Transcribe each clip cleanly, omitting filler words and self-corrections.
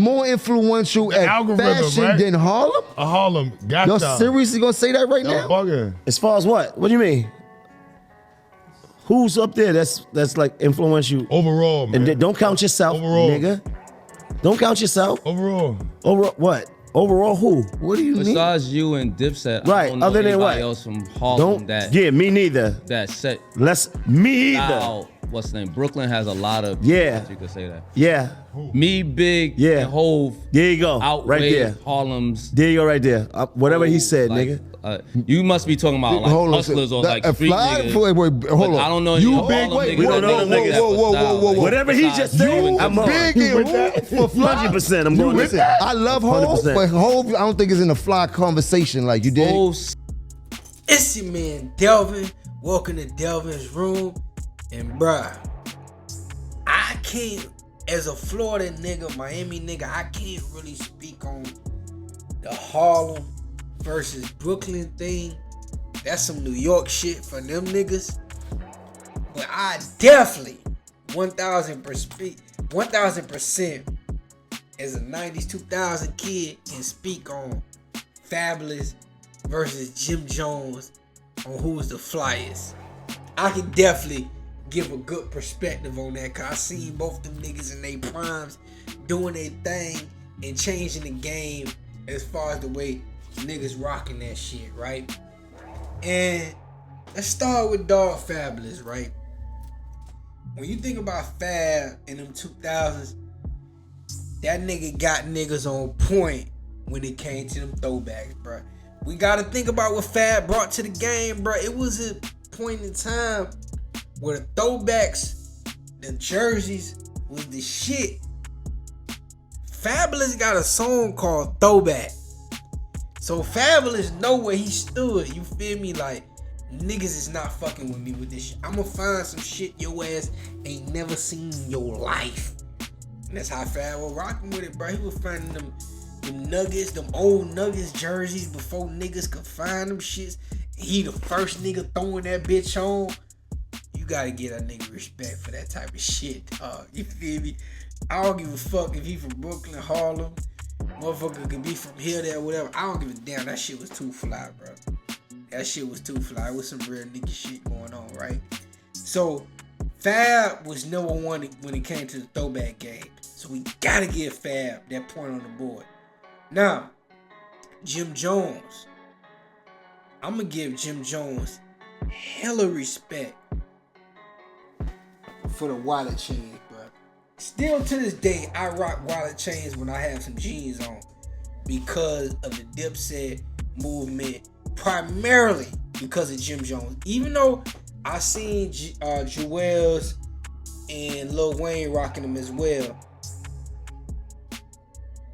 more influential The at algorithm, fashion right? than Harlem? Harlem, got Y'all y'all. seriously gonna say that right Y'all now? bugging. As far as what? What do you mean? Who's up there that's like influential? Overall, man. And then don't count yourself, Overall. nigga. Don't count yourself. Overall. Overall what? Overall who? What do you mean? Besides you and Dipset, Right, I don't know other than anybody what? else from Harlem Me neither. that set Me either. style. What's the name? Brooklyn has a lot of. Yeah. You could say that. Yeah. Me, Big, Yeah. and Hove. There you go. Outweigh Right there. Harlem's. There you go right there. Whatever he said, like, nigga. You must be talking about like Hold on, hustlers or that- like a street fly- niggas. wait, hold But on. I don't know You any big- Harlem wait, niggas whoa, that whoa, niggas whoa, that whoa, for whoa, style. whoa, whoa. Whatever he just said, You I'm on. big and Hov for fly? 100%. I'm going Listen, to say. I love Hov, 100%. but Hov, I don't think is in a fly conversation like you did. Hove's It's your man Delvin. Welcome to Delvin's room. And bruh, I can't, as a Florida nigga, Miami nigga, I can't really speak on the Harlem versus Brooklyn thing. That's some New York shit for them niggas. But I definitely 1000% as a 90s 2000 kid can speak on Fabolous versus Jim Jones on who's the flyest. I can definitely give a good perspective on that, cause I seen both them niggas in their primes doing their thing and changing the game as far as the way niggas rocking that shit, right? And let's start with Dog Fabolous, right? When you think about Fab in them 2000s, that nigga got niggas on point when it came to them throwbacks, bro. We gotta think about what Fab brought to the game, bro. It was a point in time where the throwbacks, the jerseys, was the shit. Fabolous got a song called Throwback. So Fabolous know where he stood, you feel me? Like, niggas is not fucking with me with this shit. I'ma find some shit your ass ain't never seen in your life. And that's how Fab was rocking with it, bro. He was finding them Nuggets, them old Nuggets jerseys before niggas could find them shits. He the first nigga throwing that bitch on. You gotta give that nigga respect for that type of shit, dog. You feel me? I don't give a fuck if he from Brooklyn, Harlem. Motherfucker could be from here, there, whatever. I don't give a damn. That shit was too fly, bro. That shit was too fly. With some real nigga shit going on, right? So, Fab was number one when it came to the throwback game. So we gotta give Fab that point on the board. Now, Jim Jones. I'm gonna give Jim Jones hella respect for the wallet chains, bro. Still to this day, I rock wallet chains when I have some jeans on because of the Dipset movement, primarily because of Jim Jones. Even though I seen Jewels and Lil Wayne rocking them as well,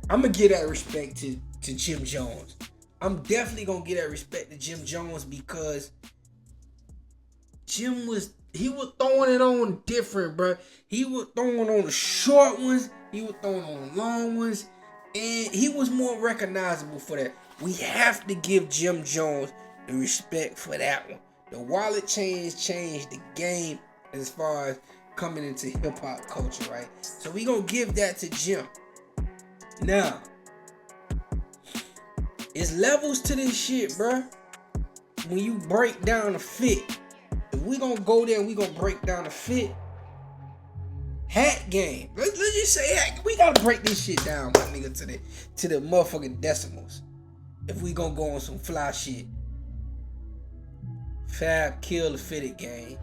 I'm gonna give that respect to Jim Jones. I'm definitely gonna give that respect to Jim Jones because Jim was throwing it on different, bro. He was throwing on the short ones, he was throwing on the long ones, and he was more recognizable for that. We have to give Jim Jones the respect for that one. The wallet chains changed the game as far as coming into hip hop culture, right? So we gonna give that to Jim. Now, it's levels to this shit, bruh. When you break down the fit, if we gonna go there and we gonna break down the fit, hat game. Let's just say hat. We gotta break this shit down, my nigga, to the motherfucking decimals. If we gonna go on some fly shit, Fab kill the fitted game.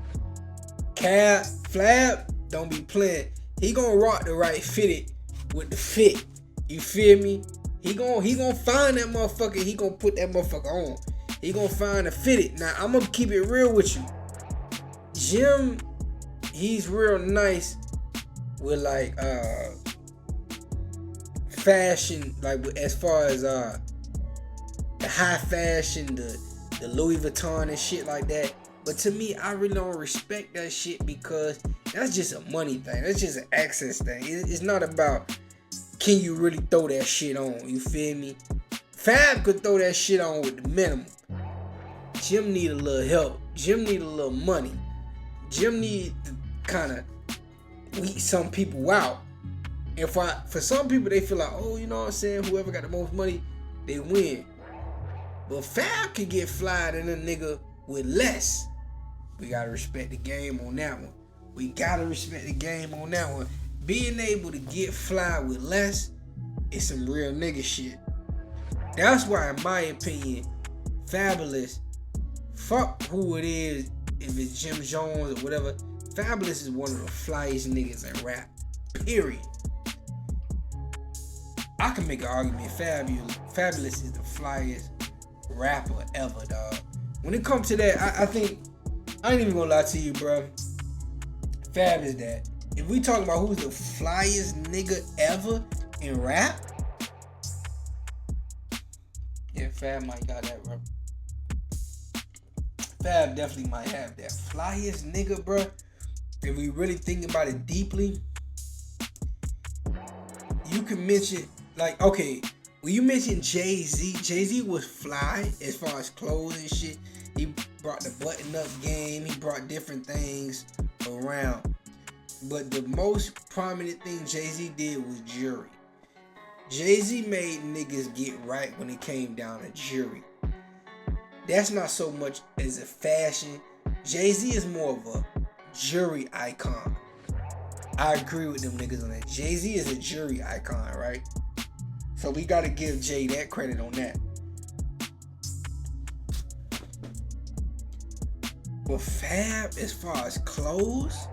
Flab don't be playing. He gonna rock the right fitted with the fit. You feel me? He gonna find that motherfucker. He gonna put that motherfucker on. He gonna find a fitted. Now I'm gonna keep it real with you. Jim, he's real nice with like fashion, like as far as the high fashion, the Louis Vuitton and shit like that. But to me, I really don't respect that shit because that's just a money thing. That's just an access thing. It's not about can you really throw that shit on. You feel me? Fab could throw that shit on with the minimum. Jim need a little help. Jim need a little money. Jim need to kind of weed some people out. For some people, they feel like, oh, you know what I'm saying? Whoever got the most money, they win. But Fab can get fly than a nigga with less. We gotta respect the game on that one. We gotta respect the game on that one. Being able to get fly with less is some real nigga shit. That's why, in my opinion, Fabolous, fuck who it is, if it's Jim Jones or whatever, Fabolous is one of the flyest niggas in rap. Period. I can make an argument Fabolous is the flyest rapper ever, dog. When it comes to that, I think, I ain't even gonna lie to you, bro. Fab is that. If we talk about who's the flyest nigga ever in rap, yeah, Fab might got that, bro. Fab definitely might have that. Flyest nigga, bro. If we really think about it deeply, you can mention, like, okay, when you mention Jay-Z, Jay-Z was fly as far as clothes and shit. He brought the button-up game. He brought different things around. But the most prominent thing Jay-Z did was jewelry. Jay-Z made niggas get right when it came down to jewelry. That's not so much as a fashion. Jay-Z is more of a jewelry icon. I agree with them niggas on that. Jay-Z is a jewelry icon, right? So we gotta give Jay that credit on that. But Fab, as far as clothes,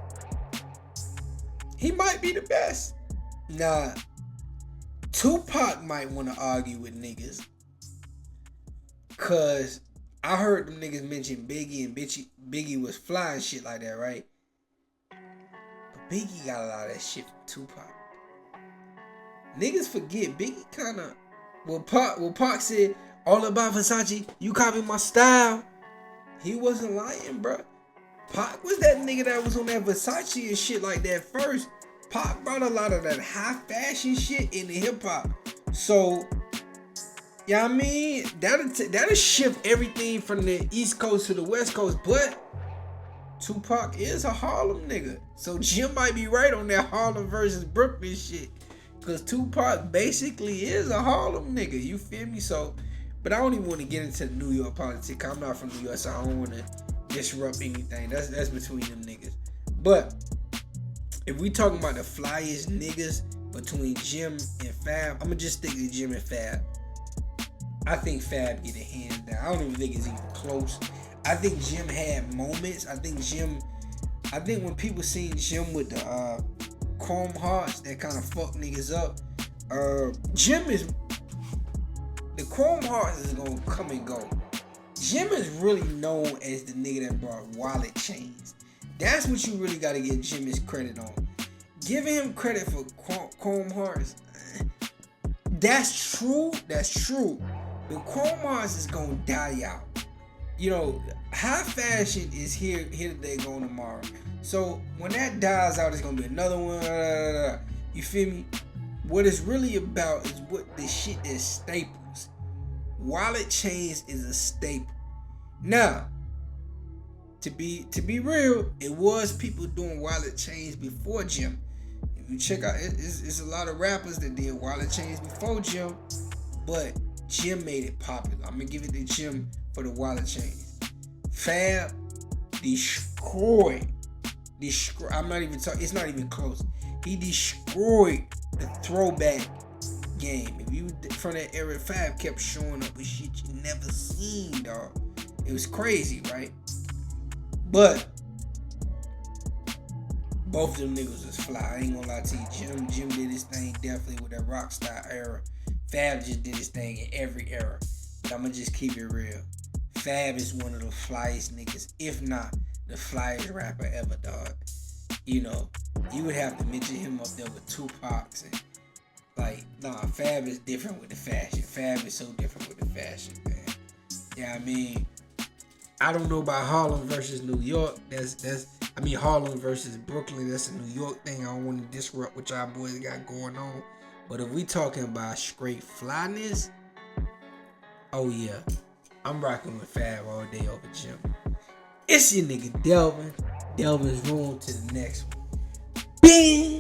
he might be the best. Nah, Tupac might want to argue with niggas. Cause I heard them niggas mention Biggie and Biggie was fly and shit like that, right? But Biggie got a lot of that shit from Tupac. Niggas forget Biggie kinda, well Pac said, all about Versace, you copy my style. He wasn't lying, bro. Pac was that nigga that was on that Versace and shit like that first. Pac brought a lot of that high fashion shit into hip hop. So, yeah, I mean, that'll shift everything from the East Coast to the West Coast. But Tupac is a Harlem nigga. So Jim might be right on that Harlem versus Brooklyn shit. Cause Tupac basically is a Harlem nigga. You feel me? So, but I don't even want to get into the New York politics. I'm not from New York, so I don't want to disrupt anything. That's between them niggas. But if we talking about the flyest niggas between Jim and Fab, I'm gonna just stick to Jim and Fab. I think Fab get a hands down. I don't even think it's even close. I think Jim had moments. I think when people seen Jim with the chrome hearts that kind of fuck niggas up, Jim is, the chrome hearts is gonna come and go. Jim is really known as the nigga that brought wallet chains. That's what you really gotta give Jim his credit on. Giving him credit for chrome hearts, that's true. The chrome hearts is gonna die out. You know, high fashion is here today, going tomorrow. So when that dies out, it's gonna be another one. You feel me? What it's really about is what the shit is staples. Wallet chains is a staple. Now, to be real, it was people doing wallet chains before Jim. If you check out, it's a lot of rappers that did wallet chains before Jim, but Jim made it popular. I'm gonna give it to Jim for the wallet chains. Fab destroyed. I'm not even talking. It's not even close. He destroyed the throwback game. If you from that era, Fab kept showing up with shit you never seen, dog. It was crazy, right? But both of them niggas was fly. I ain't gonna lie to you. Jim did his thing definitely with that rockstar era. Fab just did his thing in every era. But I'm gonna just keep it real. Fab is one of the flyest niggas, if not the flyest rapper ever, dog. You know, you would have to mention him up there with Tupac's and like, nah, Fab is different with the fashion. Fab is so different with the fashion, man. Yeah, I mean, I don't know about Harlem versus New York. Harlem versus Brooklyn. That's a New York thing. I don't want to disrupt what y'all boys got going on. But if we talking about straight flyness, oh yeah, I'm rocking with Fab all day over Jim. It's your nigga Delvin. Delvin's room to the next one. Bing!